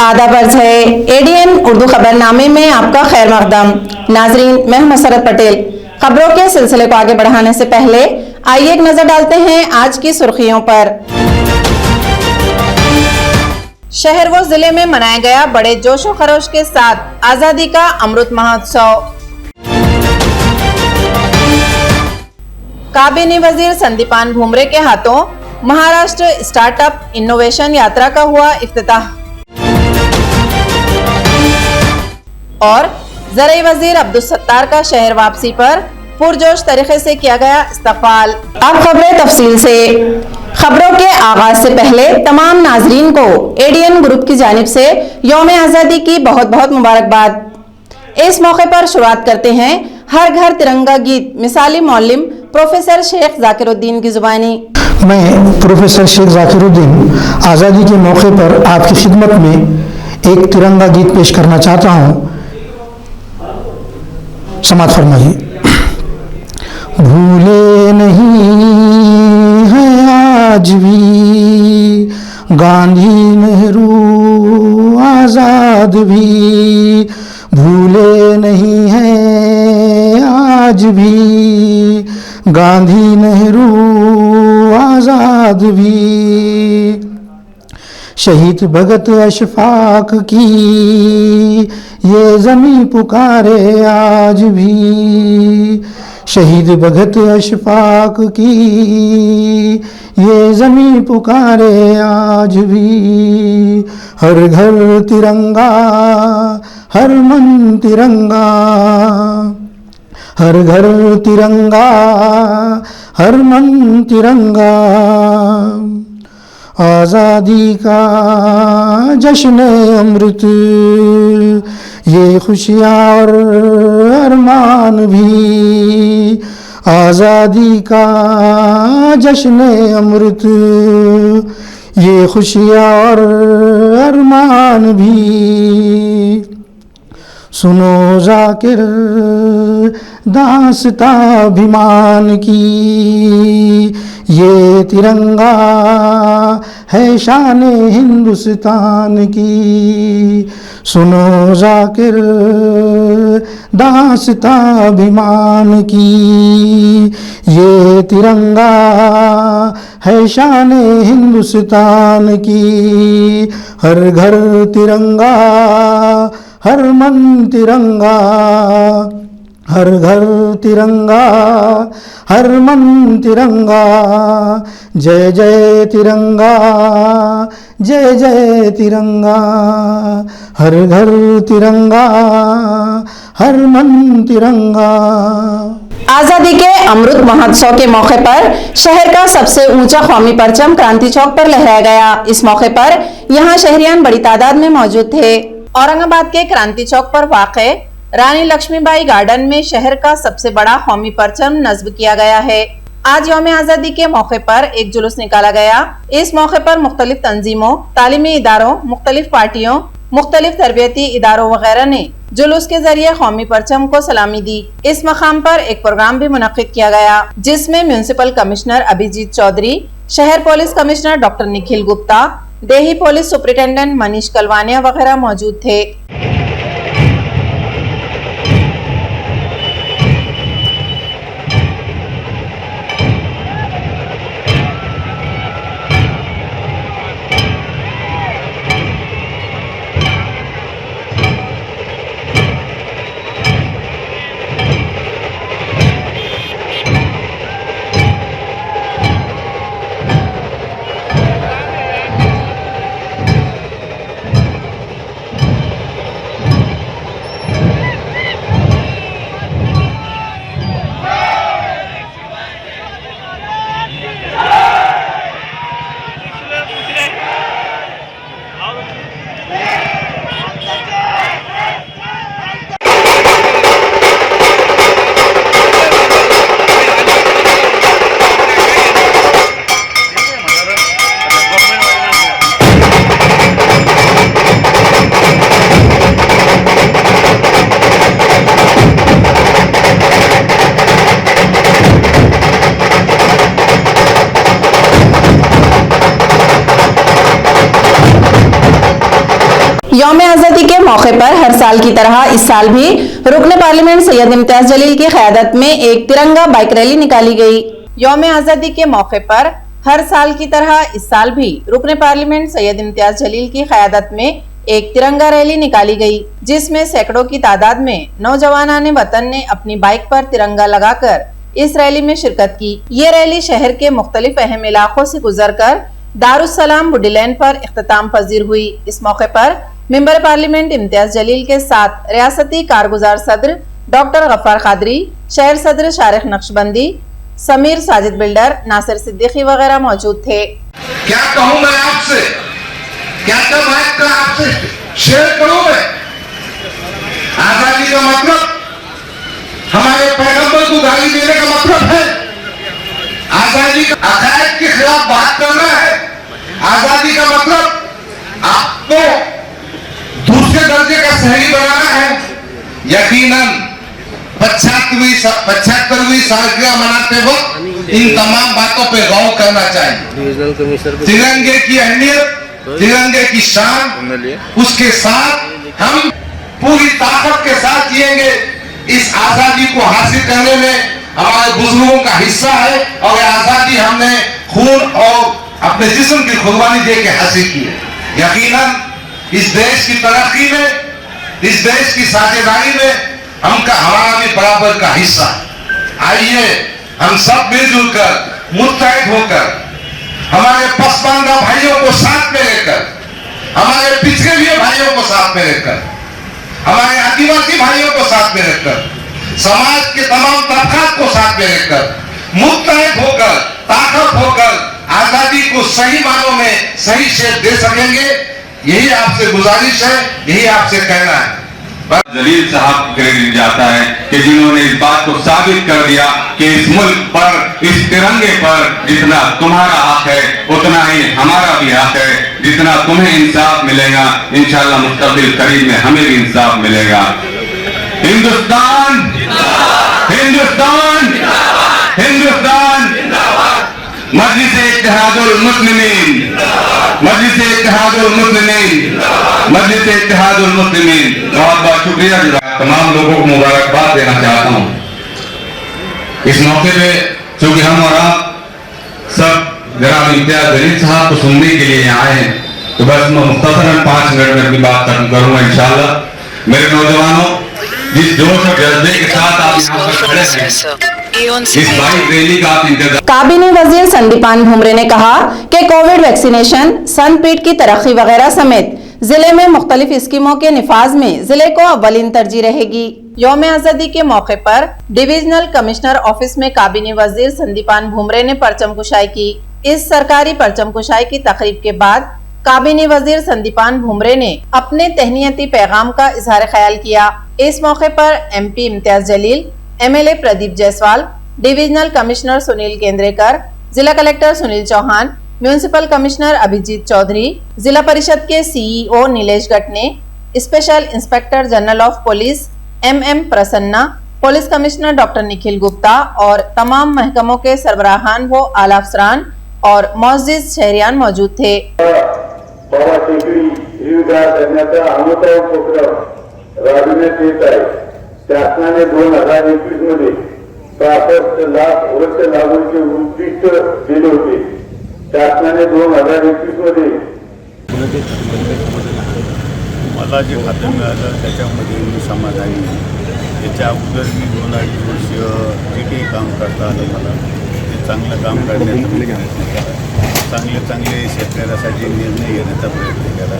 आदाब अर्ज़ है एडीएन उर्दू खबरनामे में आपका खैर मकदम। नाजरीन, मैं हूं मसरत पटेल। खबरों के सिलसिले को आगे बढ़ाने से पहले आइए एक नजर डालते हैं आज की सुर्खियों पर। शहर व जिले में मनाया गया बड़े जोशो खरोश के साथ आजादी का अमृत महोत्सव। काबीना वजीर संदीपान भुमरे के हाथों महाराष्ट्र स्टार्टअप इनोवेशन यात्रा का हुआ इफ्तिताह। और ज़राई वजीर अब्दुल सत्तार का शहर वापसी पर पुरजोश तरीके से किया गया इस्तकबाल। अब खबरें तफसील से। खबरों के आगाज से पहले तमाम नाजरीन को एडीएन ग्रुप की जानिब से यौम आज़ादी की बहुत बहुत मुबारकबाद। इस मौके पर शुरुआत करते हैं हर घर तिरंगा गीत मिसाली मौलिम प्रोफेसर शेख जाकिरुद्दीन की जुबानी। मैं प्रोफेसर शेख जाकिरुद्दीन आज़ादी के मौके पर आपकी खिदमत में एक तिरंगा गीत पेश करना चाहता हूँ। समात फरमाइए। भूले नहीं है आज भी गांधी नेहरू आजाद भी, भूले नहीं है आज भी गांधी नेहरू आजाद भी। शहीद भगत अशफाक की ये ज़मीं पुकारे आज भी, शहीद भगत अशफाक की ये ज़मीं पुकारे आज भी। हर घर तिरंगा हर मन तिरंगा, हर घर तिरंगा हर मन तिरंगा। आज़ादी का जश्न अमृत ये खुशियाँ और अरमान भी, आज़ादी का जश्न अमृत ये खुशियाँ और अरमान भी। सुनो जाकिर दास्तां अभिमान की, ये तिरंगा है शान हिंदुस्तान की। सुनो जाकिर दास्तां अभिमान की, ये तिरंगा है शान हिंदुस्तान की। हर घर तिरंगा हर मन तिरंगा, हर घर तिरंगा हर मन तिरंगा। जय जय तिरंगा जय जय तिरंगा, हर घर तिरंगा हर मन तिरंगा। आजादी के अमृत महोत्सव के मौके पर शहर का सबसे ऊंचा कौमी परचम क्रांति चौक पर लहराया गया। इस मौके पर यहां शहरियान बड़ी तादाद में मौजूद थे। औरंगाबाद के क्रांति चौक पर वाक़े रानी लक्ष्मीबाई गार्डन में शहर का सबसे बड़ा कौमी परचम नस्ब किया गया है। आज यौम आज़ादी के मौके पर एक जुलूस निकाला गया। इस मौके पर मुख्तलिफ तंजीमों, तालीमी इदारों, मुख्तलिफ पार्टियों, मुख्तलिफ तरबियती इदारों वगैरह ने जुलूस के जरिए कौमी परचम को सलामी दी। इस मकाम पर एक प्रोग्राम भी मुनक्किद किया गया जिसमें म्यूनिसिपल कमिश्नर अभिजीत चौधरी, शहर police commissioner doctor Nikhil Gupta, देही पुलिस सुपरिटेंडेंट मनीष कलवानिया वगैरह मौजूद थे। मौके पर हर साल की तरह इस साल भी रुकन पार्लियामेंट सैयद इम्तियाज जलील की क़यादत में एक तिरंगा बाइक रैली निकाली गई। यौम आज़ादी के मौके पर हर साल की तरह इस साल भी रुकन पार्लियामेंट सैयद इम्तियाज जलील की क़यादत में एक तिरंगा रैली निकाली गई, जिसमें सैकड़ों की तादाद में नौजवानाने वतन ने अपनी बाइक पर तिरंगा लगाकर इस रैली में शिरकत की। ये रैली शहर के मुख्तलिफ अहम इलाकों से गुजरकर दारुस्सलाम बुड्डी लैन पर इख्तिताम पजीर हुई। इस मौके पर मेंबर पार्लियामेंट इम्तियाज जलील के साथ रियासती कारगुजार सदर डॉक्टर गफ्फार कादरी, शहर सदर शारिक नक्शबंदी, समीर साजिद बिल्डर, नासिर सिद्दीकी वगैरह मौजूद थे। क्या कहूं मैं आपसे, क्या बात का आपसे शेयर करूं मैं? आजादी का मतलब हमारे पैगंबर को गाली देने का मतलब है। आजादी का अकायद के खिलाफ बात करना है। आजादी का मतलब आपको दूसरे दर्जे का शहरी बनाना है। यकीनन 75वीं सालगिरह मनाते वक्त इन तमाम बातों पे गौर करना चाहिए। तिरंगे की अहमियत, तिरंगे की शान, उसके साथ हम पूरी ताकत के साथ जिएंगे। इस आजादी को हासिल करने में हमारे बुजुर्गों का हिस्सा है और आजादी हमने खून और अपने जिस्म की कुर्बानी देके हासिल की है। यकीनन इस देश की तरक्की में, इस देश की साझेदारी में हमारा भी बराबर का हिस्सा है। आइए हम सब मिलजुल कर, मुत्तहिद होकर, हमारे पसमानदा भाइयों को साथ में लेकर, हमारे पिछड़े हुए भाइयों को साथ में लेकर, हमारे आदिवासी भाइयों को साथ में रखकर, समाज के तमाम तबकात को साथ में रखकर, मुत्तहिद होकर, ताकत होकर आजादी को सही मानों में सही शेप दे सकेंगे। यही आपसे गुजारिश है, यही आपसे कहना है। जलील साहब क्रेडिट जाता है कि जिन्होंने इस बात को साबित कर दिया कि इस मुल्क पर, इस तिरंगे पर जितना तुम्हारा हक है उतना ही हमारा भी हक है। जितना तुम्हें इंसाफ मिलेगा इंशाअल्लाह मुस्तक़बिल करीब में हमें भी इंसाफ मिलेगा। हिंदुस्तान, हिंदुस्तान, हिंदुस्तान। मजलिस इत्तेहादुल मुस्लिमीन, मजलिस इत्तेहादुल मुस्लिमीन, मजलिस इत्तेहादुल मुस्लिमीन। बहुत बहुत शुक्रिया। तमाम लोगों को मुबारकबाद देना चाहता हूँ इस मौके पे, क्योंकि हम और आप सब जनाब इम्तियाज जलील साहब को सुनने के लिए यहाँ आए हैं। तो बस मैं मुख्तसरन 5 मिनट में अपनी बात खत्म करूंगा इंशाअल्लाह। मेरे नौजवानों, जिस जोश और जज्बे के साथ आप यहाँ पर खड़े हैं, इस बाइक रैली का आप इंतजार। काबीना वजीर संदीपान भुमरे ने कहा कि कोविड वैक्सीनेशन, सनपीट की तरक्की वगैरह समेत जिले में मुख्तलिफ स्कीमों के निफाज में जिले को अव्वलीन तरजीह रहेगी। यौम आज़ादी के मौके पर डिविजनल कमिश्नर ऑफिस में काबीना वजीर संदीपान भुमरे ने परचम कुशाई की। इस सरकारी परचम कुशाई की तकरीब के बाद काबीना वजीर संदीपान भुमरे ने अपने तहनीयती पैगाम का इजहार ख्याल किया। इस मौके पर MP Imtiyaz Jaleel, MLA Pradeep Jaiswal, divisional commissioner Sunil Kendrekar, जिला collector Sunil Chauhan, municipal commissioner Abhijeet Chaudhary, जिला परिषद के CEO Nilesh Gatne, special inspector general of police MM Prasanna, police commissioner doctor Nikhil Gupta और तमाम महकमों के सरबराहान व आला अफसरान और मौजूद शहरियान मौजूद थे। राबविण्यात येत आहे। शासनाने 2021 मध्ये 65 लाख वर्ष लागवडीचे उद्दिष्ट दिले होते। शासनाने 2021 मध्ये मला जे खातं मिळालं त्याच्यामध्ये मी समाधानी आहे। त्याच्या अगोदर मी 2-2.5 वर्ष जे काही काम करता आलं मला, ते चांगलं काम करण्याचा प्रयत्न केला। चांगले शेतकऱ्यासाठी निर्णय घेण्याचा प्रयत्न केला।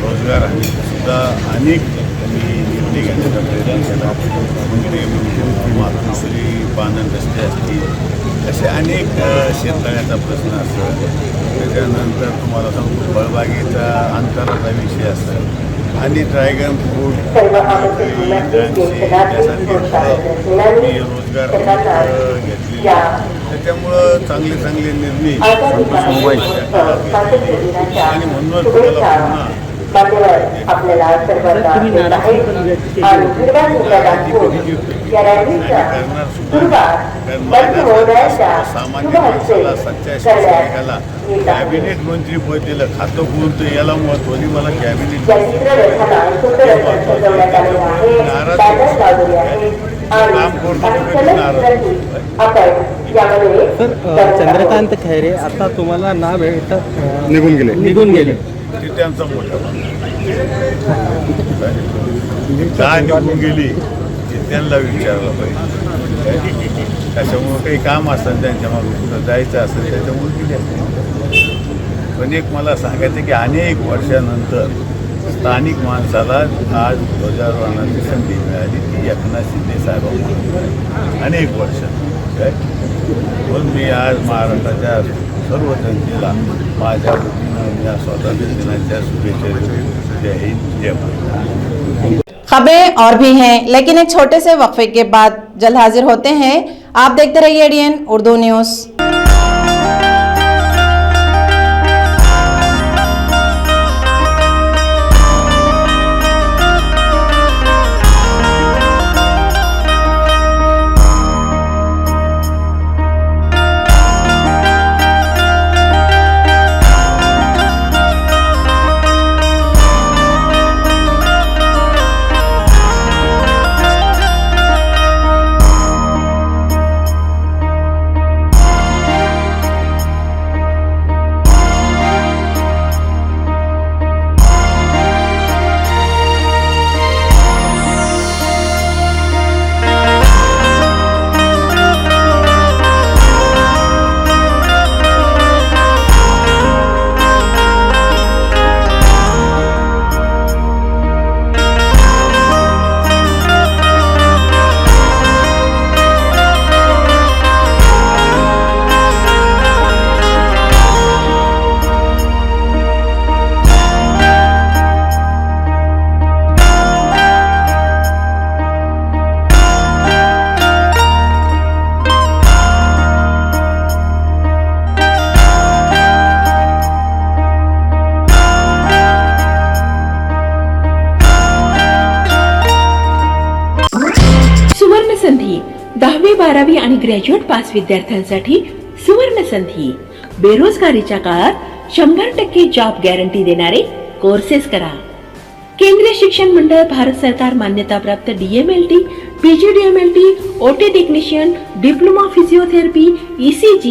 रोजगार हमीसुद्धा अनेक मी निर्णय घेण्याचा प्रयत्न केला। म्हणजे मातृश्री पानन रस्ते असतील, असे अनेक शेतकऱ्याचा प्रश्न असेल। त्याच्यानंतर तुम्हाला सांगतो फळबागेचा अंतराचा विषय असेल आणि ड्रॅगन फ्रूट मी रोजगार घेतले। त्याच्यामुळं चांगले निर्णय आणि म्हणूनच मला पुन्हा मान्यवर आपल्याला सर्वांना देत आहेत आणि हिरवा झेंडा दाखवून या रॅलीचा सुरुवात पंतप्रधानांच्या शुभ हस्ते करण्यात येत आहे. कॅबिनेट मंत्री पदाला खातं कोणतं याला महत्व नाही, मला कॅबिनेट या चित्ररथाला सुंदर असं सजवण्यात आले आहे. बॅनर लावलेले आहेत आणि काही चलचित्रांची आपण यामध्ये चंद्रकांत खैरे आता तुम्हाला नाव आहे तर निघून गेले ती त्यांचा मोठा का निघून गेली ते त्यांना विचारलं पाहिजे. त्याच्यामुळं काही काम असेल त्यांच्या मागून कुठं जायचं असेल त्याच्यामुळे गेले असेल. पण एक मला सांगायचं की अनेक वर्षानंतर स्थानिक माणसाला आज ध्वजारोहणाची संधी मिळाली ती एकनाथ शिंदे साहेबांना अनेक वर्ष काय. म्हणून मी आज महाराष्ट्राच्या सर्व जनतेला माझ्या वतीनं या स्वातंत्र्य दिनाच्या शुभेच्छा देतो. जय हिंद, जय भारत. खबरें और भी हैं, लेकिन एक छोटे से वक्फे के बाद जल्द हाजिर होते हैं। आप देखते रहिए ADN उर्दू न्यूज़। संधी 10वी 12वी आणि ग्रॅज्युएट पास विद्यार्थ्यांसाठी सुवर्ण संधी. बेरोजगारीच्या काळात 100% जॉब गॅरंटी देणारे कोर्सेस करा. केंद्रीय शिक्षण मंडळ, भारत सरकार मान्यताप्राप्त DMLT, PGDMLT, OT technician, diploma physiotherapy, ECG,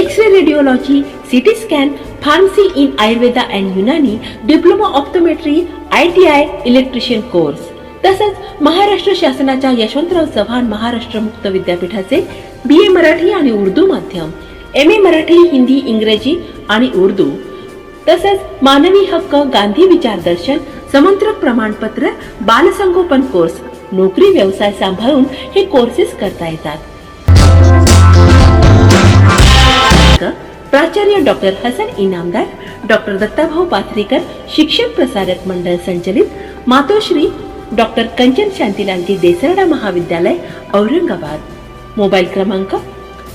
X ray radiology, CT scan, pharmacy in Ayurveda and Unani, diploma optometry, ITI, electrician course. तसंच महाराष्ट्र शासनाच्या यशवंतराव चव्हाण महाराष्ट्र मुक्त विद्यापीठाचे BA मराठी आणि उर्दू माध्यम, MA मराठी, हिंदी, इंग्रजी आणि उर्दू, तसंच मानवी हक्क, गांधी विचार दर्शन, समंत्रक प्रमाणपत्र, बालसंगोपन कोर्स, नोकरी व्यवसाय सांभाळून हे कोर्सेस करता येतात. प्राचार्य डॉक्टर हसन इनामदार, डॉक्टर दत्ताभाऊ पाथरीकर, शिक्षक प्रसारक मंडळ संचलित, मातोश्री डॉक्टर कंचन शांतीलालजी देसरडा महाविद्यालय, औरंगाबाद. मोबाईल क्रमांक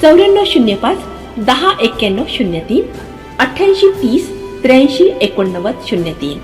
9405 109103 8830 83 8903.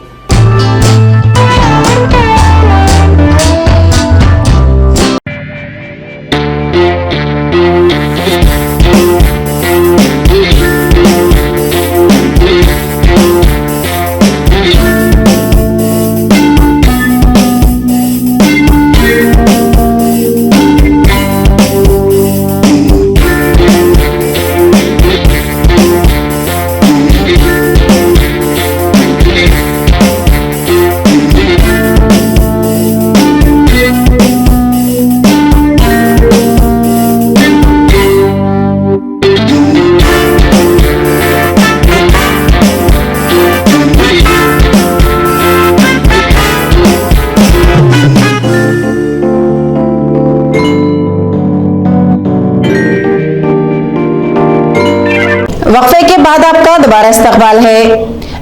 वक्फे के बाद आपका दोबारा इस्तकबाल है।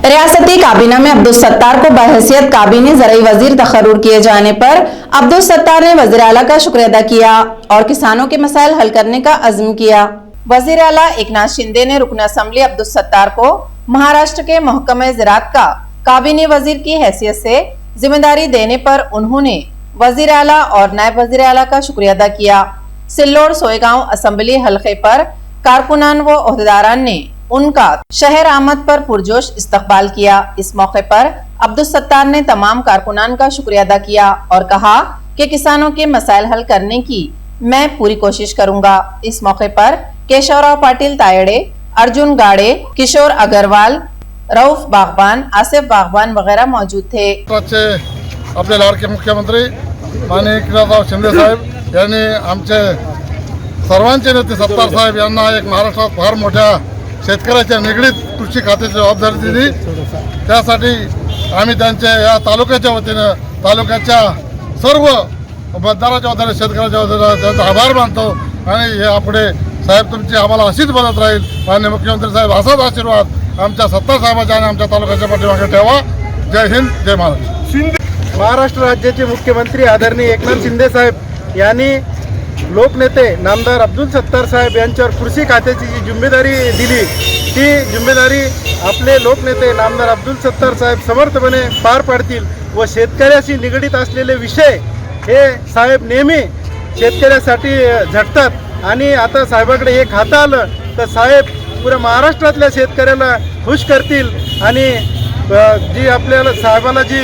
रियासती काबीना में अब्दुल सत्तार को बहैसियत काबीनी ज़राई वजीर तकर्रुर किए जाने पर अब्दुल सत्तार ने वज़ीर आला का शुक्रिया अदा किया और किसानों के मसाइल हल करने का अज़्म किया। वज़ीर आला एकनाथ शिंदे ने रुकन असेंबली अब्दुल सत्तार को महाराष्ट्र के महकमे ज़राअत का काबीना वजीर की हैसियत से जिम्मेदारी देने पर उन्होंने वजीर आला और नायब वजीर आला का शुक्रिया अदा किया। सिल्लोड सोयगांव असेंबली हलके पर कारकुनान व ओहदेदारान ने उनका शहर आमद पर पुरजोश इस्तकबाल किया। इस मौके पर अब्दुल सत्तार ने तमाम कारकुनान का शुक्रिया अदा किया और कहा कि किसानों के मसाइल हल करने की मैं पूरी कोशिश करूंगा। इस मौके पर केशवराव पाटिल तायड़े, अर्जुन गाड़े, किशोर अग्रवाल, रऊफ बागबान, आसिफ बागबान वगैरह मौजूद थे। आपले लाडके मुख्यमंत्री माननीय एकनाथराव शिंदे साहेब यांनी आमचे सर्वांचे नेते सत्तार साहेब यांना एक महाराष्ट्रात फार मोठ्या शेतकऱ्याच्या निगडीत कृषी खात्याची जबाबदारी दिली। त्यासाठी आम्ही त्यांच्या या तालुक्याच्या वतीनं तालुक्याच्या सर्व मतदाराच्या वतीनं शेतकऱ्याच्या वतीनं त्यांचा आभार मानतो आणि यापुढे साहेब तुमची आम्हाला अशीच मदत राहील। माननीय मुख्यमंत्री साहेब असाच आशीर्वाद आमच्या सत्तार साहेबांच्या आणि आमच्या तालुक्याच्या पाठीमागे ठेवा। जय हिंद, जय महाराष्ट्र। महाराष्ट्र राज्याचे मुख्यमंत्री आदरणीय एकनाथ शिंदे साहेब यांनी लोकनेते नामदार अब्दुल सत्तार साहेब यांच्यावर कृषी खात्याची जी जिम्मेदारी दिली, ती जिम्मेदारी आपले लोकनेते नामदार अब्दुल सत्तार साहेब समर्थपणे पार पाडतील व शेतकऱ्याशी निगडीत असलेले विषय हे साहेब नेहमी शेतकऱ्यासाठी झटतात आणि आता साहेबाकडे हे खातं आलं तर साहेब पुऱ्या महाराष्ट्रातल्या शेतकऱ्याला खुश करतील आणि जी आपल्याला साहेबाला जी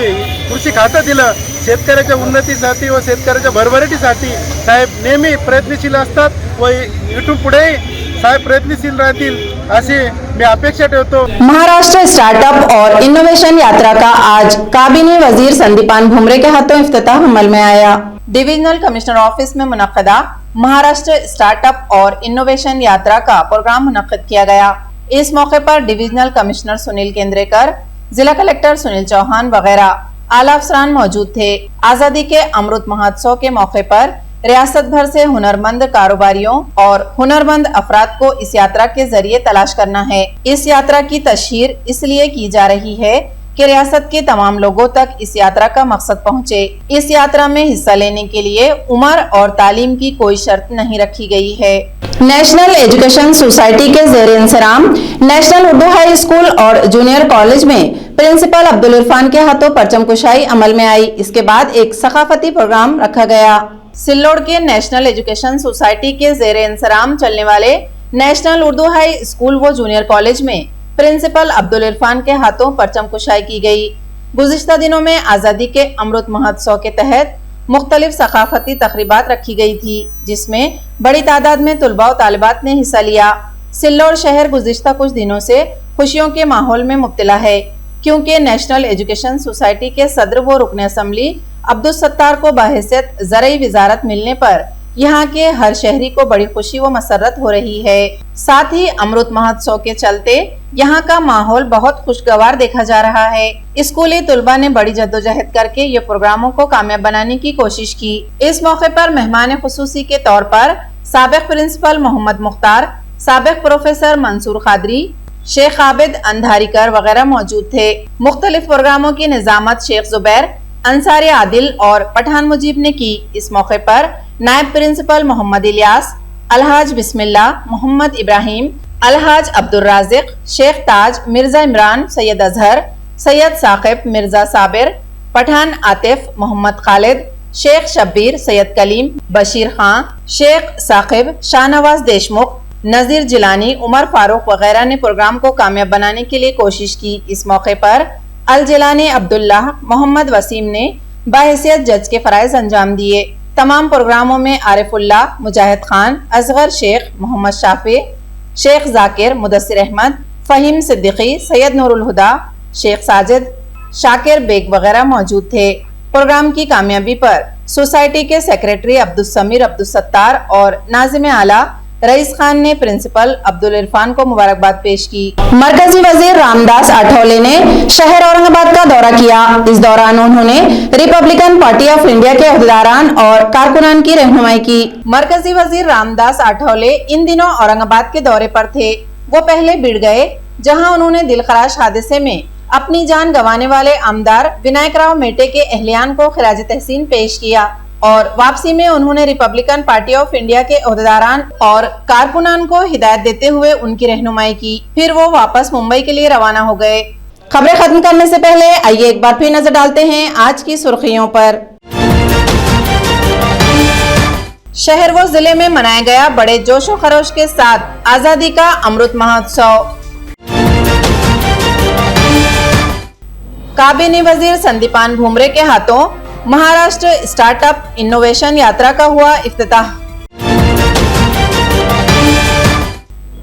कृषी खातं दिलं शेतकऱ्याच्या उन्नतीसाठी व शेतकऱ्याच्या भरभराटीसाठी साहेब नेहमी प्रयत्नशील असतात व इथून पुढेही साहेब प्रयत्नशील राहतील अशी मी अपेक्षा ठेवतो। महाराष्ट्र स्टार्टअप और इनोवेशन यात्रा का आज काबीना वजीर संदीपान भुमरे के हाथों इफ्तिताह अमल में आया। डिविजनल कमिश्नर ऑफिस में मुनक्कदा महाराष्ट्र स्टार्टअप और इनोवेशन यात्रा का प्रोग्राम मुनक्किद किया गया। इस मौके पर डिविजनल कमिश्नर सुनील केंद्रेकर, जिला कलेक्टर सुनील चौहान वगैरह आला अफसरान मौजूद थे। आजादी के अमृत महोत्सव के मौके पर रियासत भर से हुनरमंद कारोबारियों और हुनरमंद अफराद को इस यात्रा के जरिए तलाश करना है। इस यात्रा की तशहीर इसलिए की जा रही है कि रियासत के तमाम लोगों तक इस यात्रा का मकसद पहुंचे। इस यात्रा में हिस्सा लेने के लिए उम्र और तालीम की कोई शर्त नहीं रखी गई है। नेशनल एजुकेशन सोसाइटी के जेर इंतजाम नेशनल उर्दू हाई स्कूल और जूनियर कॉलेज में प्रिंसिपल अब्दुल इरफान के हाथों परचम कुशाई अमल में आई। इसके बाद एक सकाफती प्रोग्राम रखा गया। सिल्लोड के नेशनल एजुकेशन सोसाइटी के जेर इंतजाम चलने वाले नेशनल उर्दू हाई स्कूल व जूनियर कॉलेज में प्रिंसिपल अब्दुल इरफान के हाथों परचम कुशाई की गई। गुज़िश्ता दिनों में आज़ादी के अमृत महोत्सव के तहत मुख्तलिफ सकाफती तकरीबात रखी गई थी, जिसमें बड़ी तादाद में तुलबा और तालिबात ने हिस्सा लिया। सिल्लोड शहर गुज़िश्ता कुछ दिनों से खुशियों के माहौल में मुब्तला है, क्योंकि नेशनल एजुकेशन सोसाइटी के सदर व रुकन असम्बली अब्दुल सत्तार को बहैसियत ज़राई वजारत मिलने पर यहाँ के हर शहरी को बड़ी खुशी व मसरत हो रही है। साथ ही अमृत महोत्सव के चलते यहाँ का माहौल बहुत खुशगवार देखा जा रहा है। स्कूली तुलबा ने बड़ी जद्दोजहद करके ये प्रोग्रामों को कामयाब बनाने की कोशिश की। इस मौके पर मेहमान खुसूसी के तौर पर साबिक प्रिंसिपल मोहम्मद मुख्तार, साबिक प्रोफेसर मंसूर खादरी, शेख आबिद अंधारीकर वगैरह मौजूद थे। मुख्तलिफ प्रोग्रामों की निजामत शेख जुबैर, अंसारी आदिल और पठान मुजीब ने की। इस मौके पर नायब प्रिंसिपल मोहम्मद इलियास, अलहाज बिस्मिल्लाह, मोहम्मद इब्राहिम, अलहाज अब्दुल राजिक, शेख ताज, मिर्जा इमरान, सैयद अजहर, सैयद साकिब, मिर्जा साबिर, पठान आतिफ, मोहम्मद खालिद, शेख शब्बीर, सैयद कलीम, बशीर खां, शेख साकिब, शाहनवाज देशमुख, नजीर जिलानी, उमर फारूक वगैरह ने प्रोग्राम को कामयाब बनाने के लिए कोशिश की। इस मौके पर अल जिलानी अब्दुल्लाह, मोहम्मद वसीम ने बाहैसियत जज के फराइज अंजाम दिए। तमाम प्रोग्रामों में आरिफुल्लाह, मुजाहिद खान, असगर शेख, मोहम्मद शाफी, शेख जाकिर, मुदस्सिर अहमद, फ़हीम सिद्दीकी, सैयद नूरुल हुदा, शेख साजिद, शाकिर बेग वगैरह मौजूद थे। प्रोग्राम की कामयाबी पर सोसाइटी के सेक्रेटरी अब्दुल समीर, अब्दुल सत्तार और नाज़िम आला रईस खान ने प्रिंसिपल अब्दुल इरफान को मुबारकबाद पेश की। मरकजी वजीर रामदास आठवले ने शहर औरंगाबाद का दौरा किया। इस दौरान उन्होंने रिपब्लिकन पार्टी ऑफ इंडिया के अहदेदारान और कारकुनान की रहनुमाई की। मरकजी वजीर रामदास आठवले इन दिनों औरंगाबाद के दौरे पर थे। वो पहले बिड़ गए, जहां उन्होंने दिलखराश हादसे में अपनी जान गंवाने वाले आमदार विनायक राव मेटे के अहलियान को खिराज तहसीन पेश किया और वापसी में उन्होंने रिपब्लिकन पार्टी ऑफ इंडिया के अहदेदारान और कारकुनान को हिदायत देते हुए उनकी रहनुमाई की। फिर वो वापस मुंबई के लिए रवाना हो गए। खबरें खत्म करने से पहले आइए एक बार फिर नजर डालते हैं आज की सुर्खियों पर। शहर व जिले में मनाया गया बड़े जोशो खरोश के साथ आजादी का अमृत महोत्सव। काबीना वजीर संदीपान भुमरे के हाथों महाराष्ट्र स्टार्टअप इनोवेशन यात्रा का हुआ इफ्तिताह।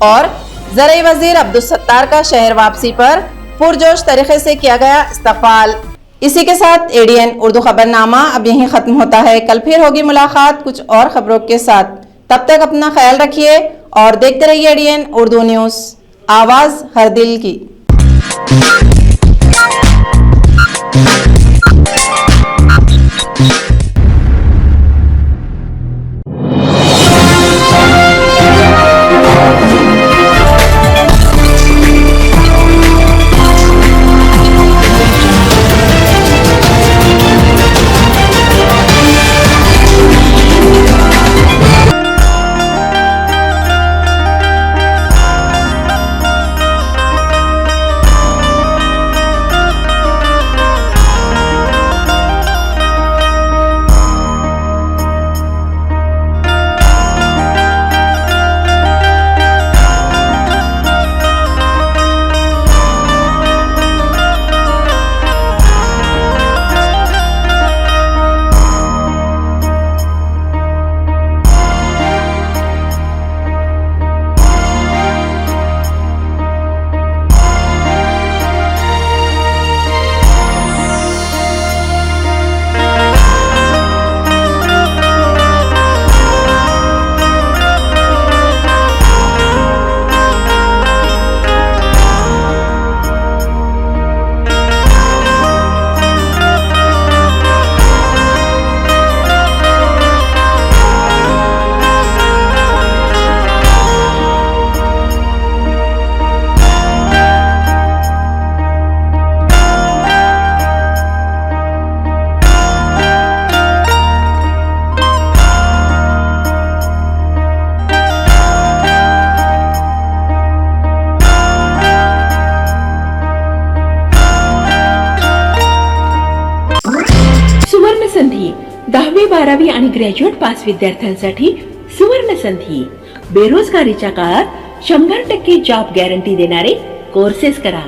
और ज़राई वजीर अब्दुल सत्तार का शहर वापसी पर पुरजोश तरीके से किया गया इस्तकबाल। इसी के साथ एडीएन उर्दू खबरनामा अब यहीं खत्म होता है। कल फिर होगी मुलाकात कुछ और खबरों के साथ। तब तक अपना ख्याल रखिए और देखते रहिए एडीएन उर्दू न्यूज़, आवाज हर दिल की। संधी 10वी 12वी आणि ग्रॅज्युएट पास विद्यार्थ्यांसाठी सुवर्ण संधी। बेरोजगारीच्या काळात 100% जॉब गॅरंटी देणारे कोर्सेस करा।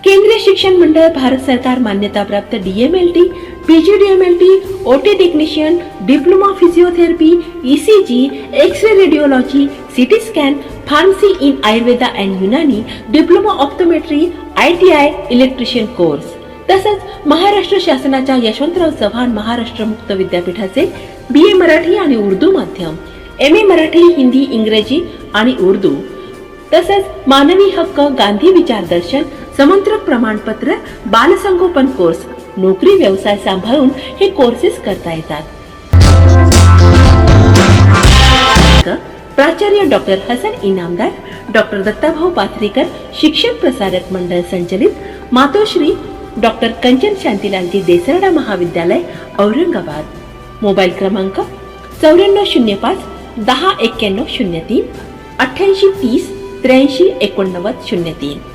केंद्रीय शिक्षण मंडळ, भारत सरकार मान्यता प्राप्त DMLT, PGDMLT, OT technician, diploma physiotherapy, ECG, X ray radiology, CT scan, pharmacy in Ayurveda and Unani, diploma optometry, ITI electrician course. तसंच महाराष्ट्र शासनाच्या यशवंतराव चव्हाण महाराष्ट्र मुक्त विद्यापीठाचे BA मराठी आणि उर्दू माध्यम, MA मराठी, हिंदी, इंग्रजी आणि उर्दू, तसंच मानवी हक्क, गांधी विचार दर्शन, समंत्रक प्रमाणपत्र, बालसंगोपन कोर्स, नोकरी व्यवसाय सांभाळून हे कोर्सेस करता येतात। प्राचार्य डॉक्टर हसन इनामदार, डॉक्टर दत्ताभाऊ पाथरीकर शिक्षण प्रसारक मंडळ संचलित, मातोश्री डॉक्टर कंचन शांतीलालजी देसरडा महाविद्यालय औरंगाबाद। मोबाईल क्रमांक 9405 109103 8830 83 8903।